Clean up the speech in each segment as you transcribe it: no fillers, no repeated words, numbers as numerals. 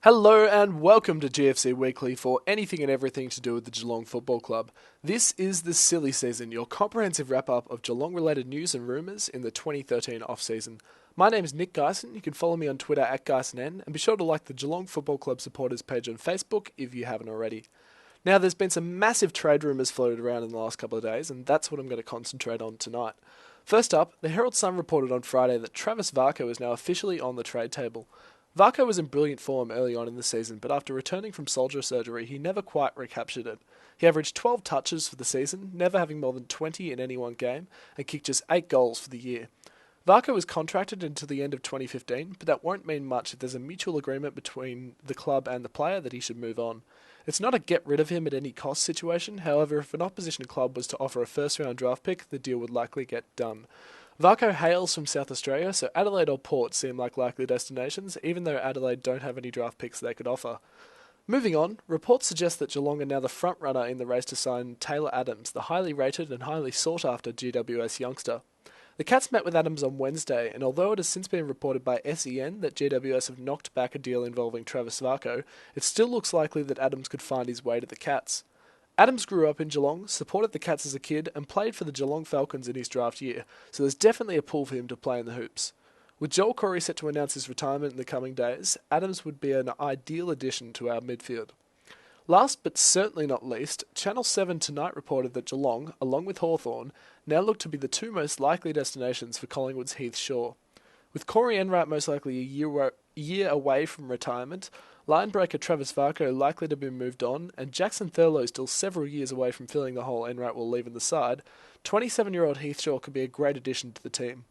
Hello and welcome to GFC Weekly for anything and everything to do with the Geelong Football Club. This is the silly season, your comprehensive wrap-up of Geelong-related news and rumours in the 2013 off-season. My name is Nick Geisen. You can follow me on Twitter at GeisenN, and be sure to like the Geelong Football Club supporters page on Facebook if you haven't already. Now, there's been some massive trade rumours floated around in the last couple of days, and that's what I'm going to concentrate on tonight. First up, the Herald Sun reported on Friday that Travis Varcoe is now officially on the trade table. Varcoe was in brilliant form early on in the season, but after returning from soldier surgery, he never quite recaptured it. He averaged 12 touches for the season, never having more than 20 in any one game, and kicked just 8 goals for the year. Varcoe was contracted until the end of 2015, but that won't mean much if there's a mutual agreement between the club and the player that he should move on. It's not a get rid of him at any cost situation, however, if an opposition club was to offer a first round draft pick, the deal would likely get done. Varcoe hails from South Australia, so Adelaide or Port seem like likely destinations, even though Adelaide don't have any draft picks they could offer. Moving on, reports suggest that Geelong are now the front runner in the race to sign Taylor Adams, the highly rated and highly sought after GWS youngster. The Cats met with Adams on Wednesday, and although it has since been reported by SEN that GWS have knocked back a deal involving Travis Varcoe, it still looks likely that Adams could find his way to the Cats. Adams grew up in Geelong, supported the Cats as a kid, and played for the Geelong Falcons in his draft year, so there's definitely a pull for him to play in the hoops. With Joel Corey set to announce his retirement in the coming days, Adams would be an ideal addition to our midfield. Last but certainly not least, Channel 7 tonight reported that Geelong, along with Hawthorn, now look to be the two most likely destinations for Collingwood's Heath Shaw. With Corey Enright most likely a year away from retirement, linebreaker Travis Varcoe likely to be moved on, and Jackson Thurlow still several years away from filling the hole Enright will leave in the side, 27-year-old Heath Shaw could be a great addition to the team.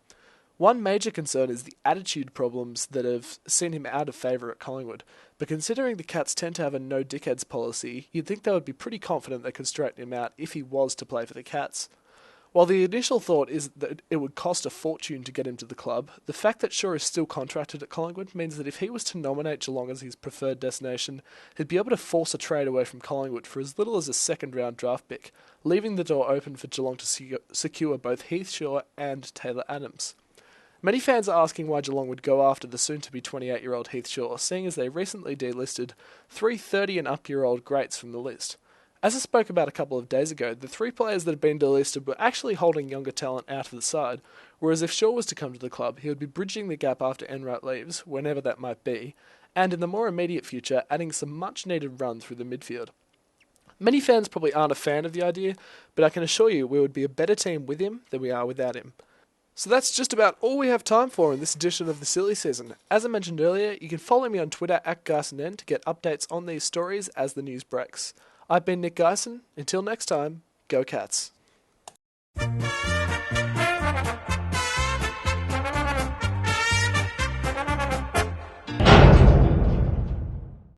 One major concern is the attitude problems that have seen him out of favour at Collingwood, but considering the Cats tend to have a no-dickheads policy, you'd think they would be pretty confident they could straighten him out if he was to play for the Cats. While the initial thought is that it would cost a fortune to get him to the club, the fact that Shaw is still contracted at Collingwood means that if he was to nominate Geelong as his preferred destination, he'd be able to force a trade away from Collingwood for as little as a second-round draft pick, leaving the door open for Geelong to secure both Heath Shaw and Taylor Adams. Many fans are asking why Geelong would go after the soon-to-be 28-year-old Heath Shaw, seeing as they recently delisted 3 30-and-up-year-old greats from the list. As I spoke about a couple of days ago, the 3 players that have been delisted were actually holding younger talent out of the side, whereas if Shaw was to come to the club, he would be bridging the gap after Enright leaves, whenever that might be, and in the more immediate future, adding some much-needed run through the midfield. Many fans probably aren't a fan of the idea, but I can assure you we would be a better team with him than we are without him. So that's just about all we have time for in this edition of the Silly Season. As I mentioned earlier, you can follow me on Twitter at GeisenN to get updates on these stories as the news breaks. I've been Nick Geisen. Until next time, go Cats.